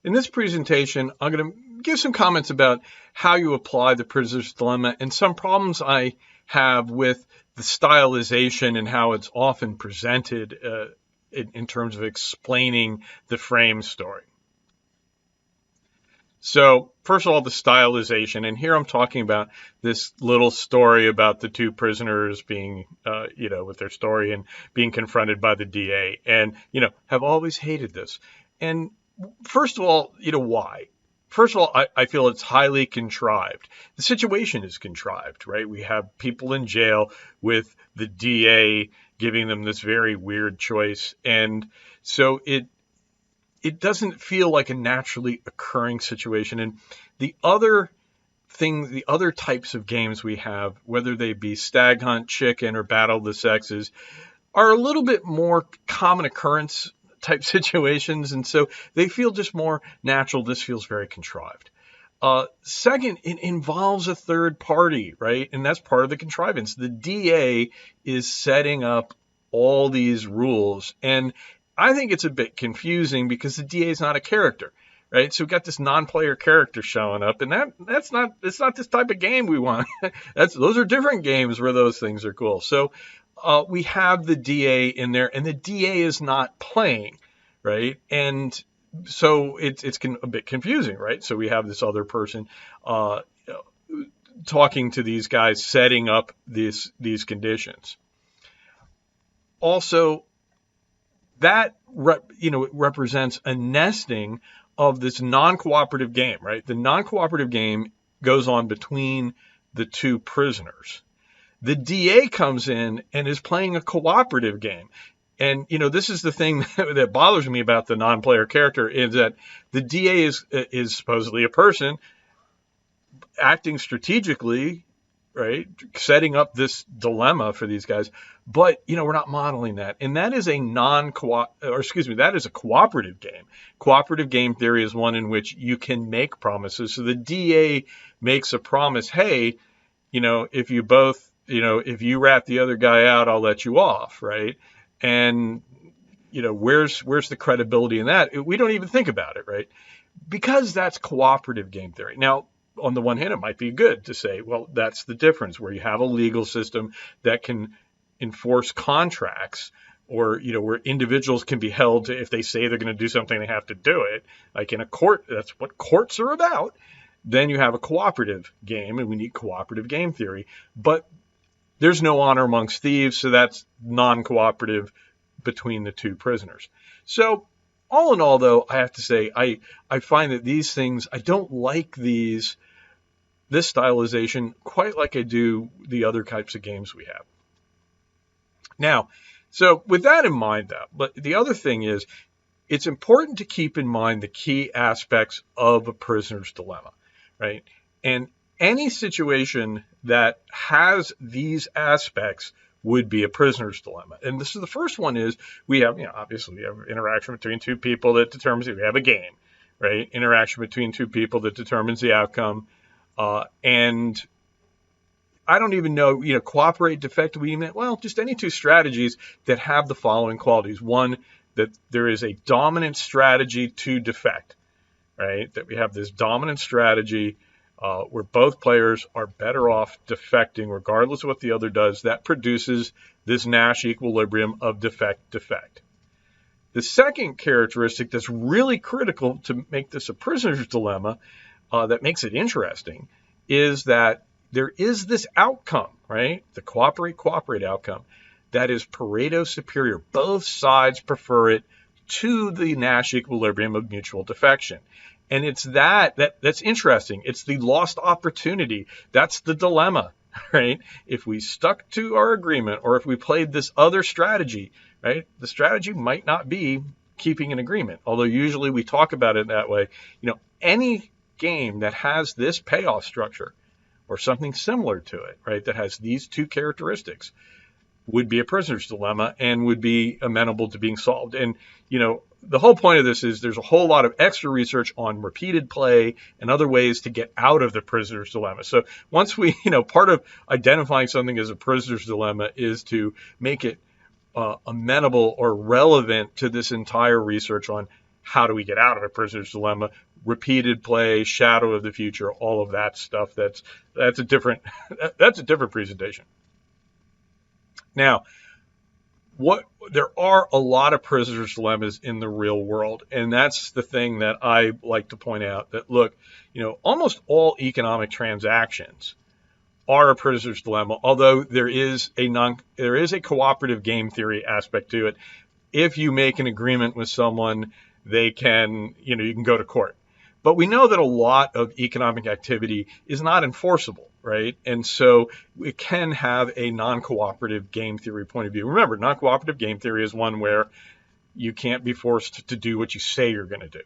In this presentation, I'm going to give some comments about how you apply the prisoner's dilemma and some problems I have with the stylization and how it's often presented in terms of explaining the frame story. So first of all, the stylization, and here I'm talking about this little story about the two prisoners being, with their story and being confronted by the DA, and, have always hated this. And first of all, why? First of all, I feel it's highly contrived. The situation is contrived, right? We have people in jail with the DA giving them this very weird choice. And so it doesn't feel like a naturally occurring situation. And the other types of games we have, whether they be Stag Hunt, Chicken, or Battle of the Sexes, are a little bit more common occurrence type situations. And so they feel just more natural. This feels very contrived. Second, it involves a third party, right? And that's part of the contrivance. The DA is setting up all these rules. And I think it's a bit confusing because the DA is not a character, right? So we've got this non-player character showing up, and it's not this type of game we want. Those are different games where those things are cool. So we have the DA in there, and the DA is not playing, right? And so it's a bit confusing, right? So we have this other person talking to these guys, setting up these conditions. Also, that represents a nesting of this non-cooperative game, right? The non-cooperative game goes on between the two prisoners. The DA comes in and is playing a cooperative game. And, this is the thing that bothers me about the non-player character, is that the DA is supposedly a person acting strategically, right? Setting up this dilemma for these guys. But, we're not modeling that. And that is that is a cooperative game. Cooperative game theory is one in which you can make promises. So the DA makes a promise, hey, if you both, if you rat the other guy out, I'll let you off, right? And, where's the credibility in that? We don't even think about it, right? Because that's cooperative game theory. Now, on the one hand, it might be good to say, well, that's the difference, where you have a legal system that can enforce contracts, or, where individuals can be held to, if they say they're going to do something, they have to do it. Like in a court, that's what courts are about. Then you have a cooperative game, and we need cooperative game theory. But there's no honor amongst thieves, so that's non-cooperative between the two prisoners. So all in all, though, I have to say, I find that these things, I don't like this stylization quite like I do the other types of games we have. Now, so with that in mind, though, but the other thing is, it's important to keep in mind the key aspects of a prisoner's dilemma, right? And any situation that has these aspects would be a prisoner's dilemma. And this is the first one is we have, obviously we have interaction between two people that determines if we have a game, right? Interaction between two people that determines the outcome. And I don't even know, cooperate, defect, just any two strategies that have the following qualities. One, that there is a dominant strategy to defect, right? That we have this dominant strategy where both players are better off defecting regardless of what the other does. That produces this Nash equilibrium of defect. The second characteristic that's really critical to make this a prisoner's dilemma, that makes it interesting, is that there is this outcome, right? The cooperate outcome that is Pareto superior. Both sides prefer it to the Nash equilibrium of mutual defection. And it's that's interesting. It's the lost opportunity. That's the dilemma, right? If we stuck to our agreement, or if we played this other strategy, right? The strategy might not be keeping an agreement, although usually we talk about it that way. Any game that has this payoff structure or something similar to it, right, that has these two characteristics would be a prisoner's dilemma and would be amenable to being solved. And, the whole point of this is there's a whole lot of extra research on repeated play and other ways to get out of the prisoner's dilemma. So once we, part of identifying something as a prisoner's dilemma is to make it amenable or relevant to this entire research on how do we get out of a prisoner's dilemma, repeated play, shadow of the future, all of that stuff. That's a different that's a different presentation. Now, what there are a lot of prisoner's dilemmas in the real world, and that's the thing that I like to point out, that look, almost all economic transactions are a prisoner's dilemma, although there is a cooperative game theory aspect to it. If you make an agreement with someone, you can go to court. But we know that a lot of economic activity is not enforceable, right? And so it can have a non-cooperative game theory point of view. Remember, non-cooperative game theory is one where you can't be forced to do what you say you're going to do,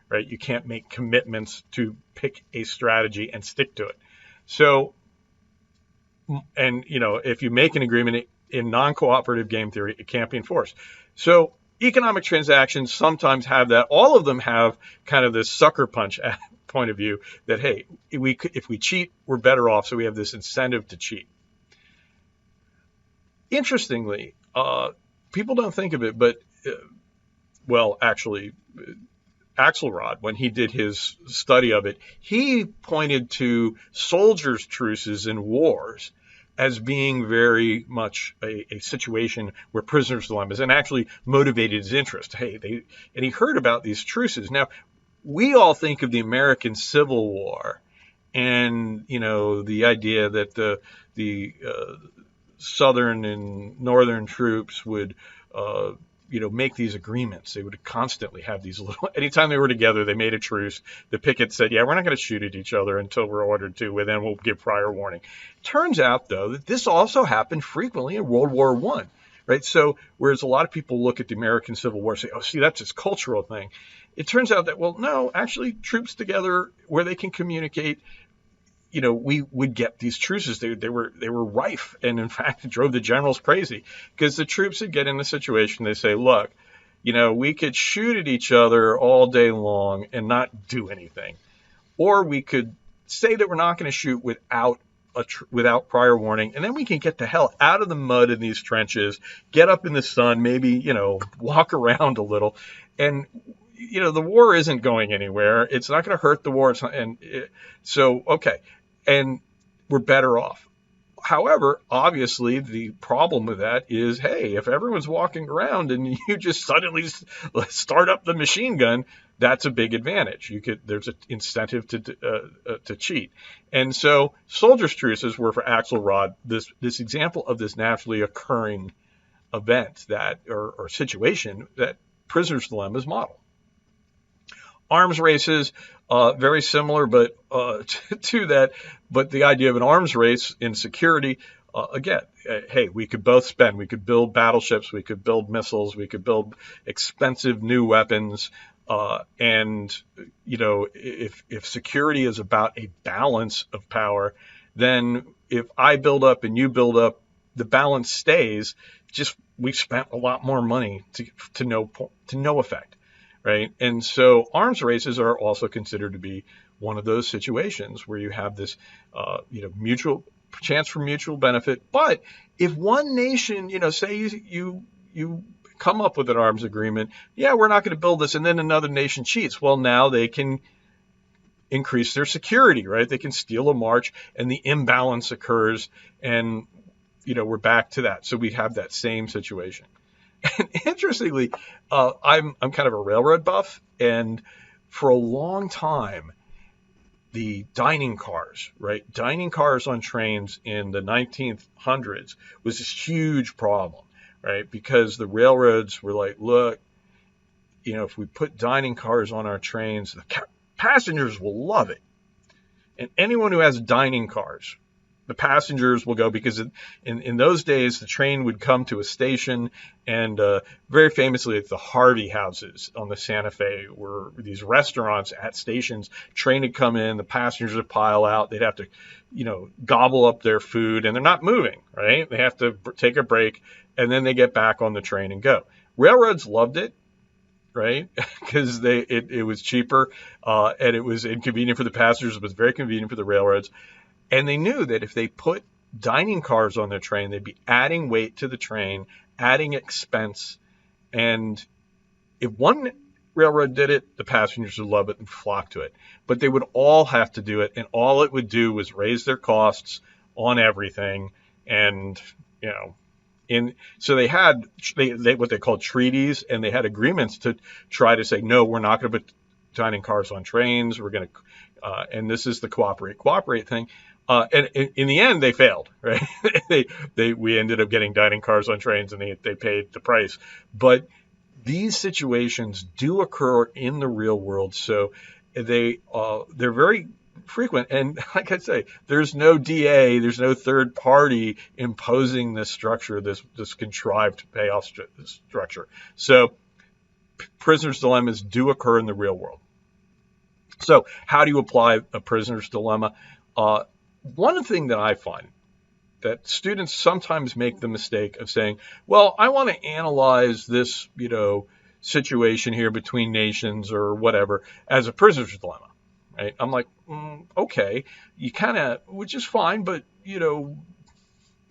right? You can't make commitments to pick a strategy and stick to it. So, and if you make an agreement in non-cooperative game theory, it can't be enforced. So economic transactions sometimes have that. All of them have kind of this sucker punch point of view that, hey, if we cheat, we're better off. So we have this incentive to cheat. Interestingly, people don't think of it, but actually, Axelrod, when he did his study of it, he pointed to soldiers' truces in wars as being very much a situation where prisoners' dilemmas, and actually motivated his interest. And he heard about these truces. Now, we all think of the American Civil War and, the idea that the Southern and Northern troops would make these agreements. They would constantly have these anytime they were together, they made a truce. The pickets said, yeah, we're not going to shoot at each other until we're ordered to, and then we'll give prior warning. Turns out, though, that this also happened frequently in World War I, right? So whereas a lot of people look at the American Civil War and say, oh, see, that's this cultural thing. It turns out that, well, no, actually troops together where they can communicate, we would get these truces. They were rife, and in fact, it drove the generals crazy, because the troops would get in the situation. They say, look, we could shoot at each other all day long and not do anything, or we could say that we're not going to shoot without prior warning, and then we can get the hell out of the mud in these trenches, get up in the sun, maybe walk around a little, and the war isn't going anywhere. It's not going to hurt the war. Okay. And we're better off. However, obviously, the problem with that is, hey, if everyone's walking around and you just suddenly start up the machine gun, that's a big advantage. There's an incentive to cheat. And so soldiers' truces were, for Axelrod, this example of this naturally occurring event or situation that prisoners' dilemmas model. Arms races, very similar, but to that. But the idea of an arms race in security, again, hey, we could both spend. We could build battleships. We could build missiles. We could build expensive new weapons. And if security is about a balance of power, then if I build up and you build up, the balance stays. Just we've spent a lot more money to no effect. Right. And so arms races are also considered to be one of those situations where you have this, mutual chance for mutual benefit. But if one nation, say you come up with an arms agreement, yeah, we're not going to build this, and then another nation cheats. Well, now they can increase their security, right? They can steal a march, and the imbalance occurs, and we're back to that. So we have that same situation. And interestingly, I'm kind of a railroad buff, and for a long time, the dining cars, right? Dining cars on trains in the 1900s was this huge problem, right? Because the railroads were like, look, if we put dining cars on our trains, the passengers will love it. And anyone who has dining cars, the passengers will go, because in those days, the train would come to a station, and very famously, it's the Harvey houses on the Santa Fe were these restaurants at stations. Train would come in, the passengers would pile out. They'd have to, gobble up their food, and they're not moving, right? They have to take a break, and then they get back on the train and go. Railroads loved it, right? Because it was cheaper, and it was inconvenient for the passengers. It was very convenient for the railroads. And they knew that if they put dining cars on their train, they'd be adding weight to the train, adding expense. And if one railroad did it, the passengers would love it and flock to it. But they would all have to do it, and all it would do was raise their costs on everything. And, you know, so they had what they called treaties, and they had agreements to try to say, no, we're not going to put dining cars on trains. We're going to, and this is the cooperate thing. And in the end, they failed, right? We ended up getting dining cars on trains, and they paid the price. But these situations do occur in the real world, so they're very frequent. And like I say, there's no DA, there's no third party imposing this structure, this contrived payoff structure. So prisoner's dilemmas do occur in the real world. So how do you apply a prisoner's dilemma? One thing that I find that students sometimes make the mistake of saying, well, I want to analyze this, situation here between nations or whatever as a prisoner's dilemma, right? I'm like, okay, you kind of, which is fine, but,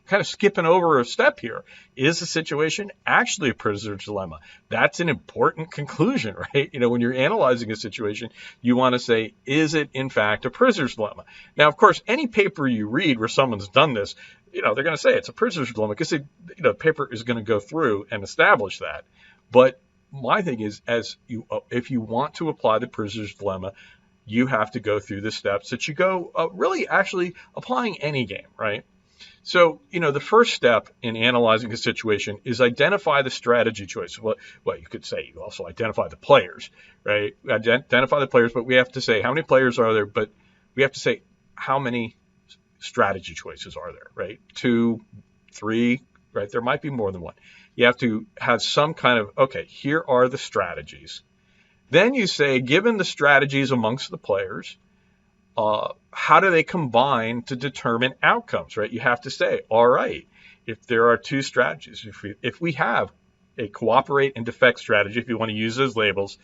kind of skipping over a step here. Is the situation actually a prisoner's dilemma? That's an important conclusion, right? When you're analyzing a situation, you want to say, is it in fact a prisoner's dilemma? Now, of course, any paper you read where someone's done this, they're going to say it's a prisoner's dilemma because the paper is going to go through and establish that. But my thing is, if you want to apply the prisoner's dilemma, you have to go through the steps that you go really actually applying any game, right? So, the first step in analyzing a situation is identify the strategy choice. Well, you could say you also identify the players, right? Identify the players, but we have to say how many players are there, but we have to say how many strategy choices are there, right? 2, 3, right? There might be more than one. You have to have some kind of, okay, here are the strategies. Then you say, given the strategies amongst the players, how do they combine to determine outcomes, right? You have to say, all right, if there are two strategies, if we have a cooperate and defect strategy, if you want to use those labels,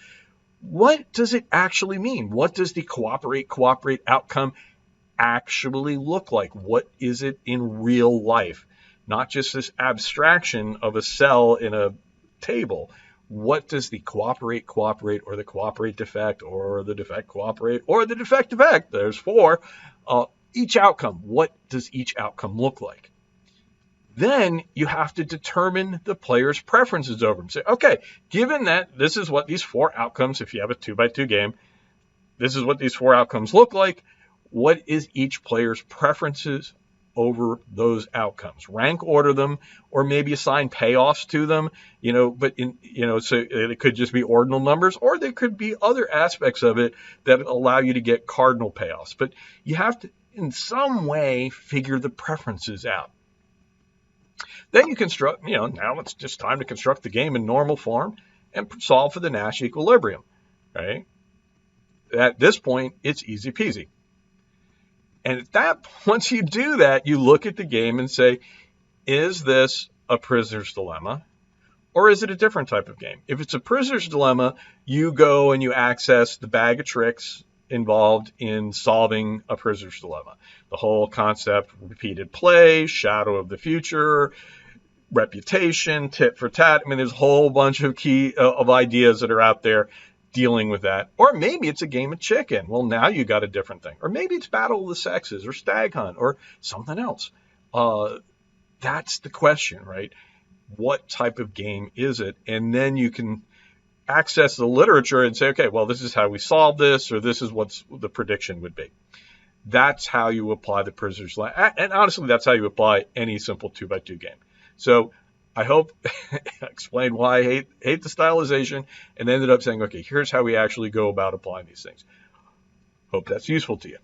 what does it actually mean? What does the cooperate outcome actually look like? What is it in real life? Not just this abstraction of a cell in a table. What does the cooperate, or the cooperate defect, or the defect cooperate, or the defect defect, there's 4, each outcome, what does each outcome look like? Then you have to determine the player's preferences over them. Say, okay, given that this is what these 4 outcomes, if you have a 2x2 game, this is what these 4 outcomes look like, what is each player's preferences over those outcomes? Rank order them, or maybe assign payoffs to them, but so it could just be ordinal numbers, or there could be other aspects of it that allow you to get cardinal payoffs. But you have to, in some way, figure the preferences out. Then you construct, now it's just time to construct the game in normal form and solve for the Nash equilibrium, right? At this point, it's easy peasy. And once you do that, you look at the game and say, is this a prisoner's dilemma, or is it a different type of game? If it's a prisoner's dilemma, you go and you access the bag of tricks involved in solving a prisoner's dilemma. The whole concept, repeated play, shadow of the future, reputation, tit for tat. I mean, there's a whole bunch of of ideas that are out there dealing with that. Or maybe it's a game of chicken. Well, now you got a different thing. Or maybe it's Battle of the Sexes or Stag Hunt or something else. That's the question, right? What type of game is it? And then you can access the literature and say, okay, well, this is how we solve this, or this is what the prediction would be. That's how you apply the prisoner's dilemma. And honestly, that's how you apply any simple 2x2 game. So I hope I explained why I hate the stylization, and ended up saying, okay, here's how we actually go about applying these things. Hope that's useful to you.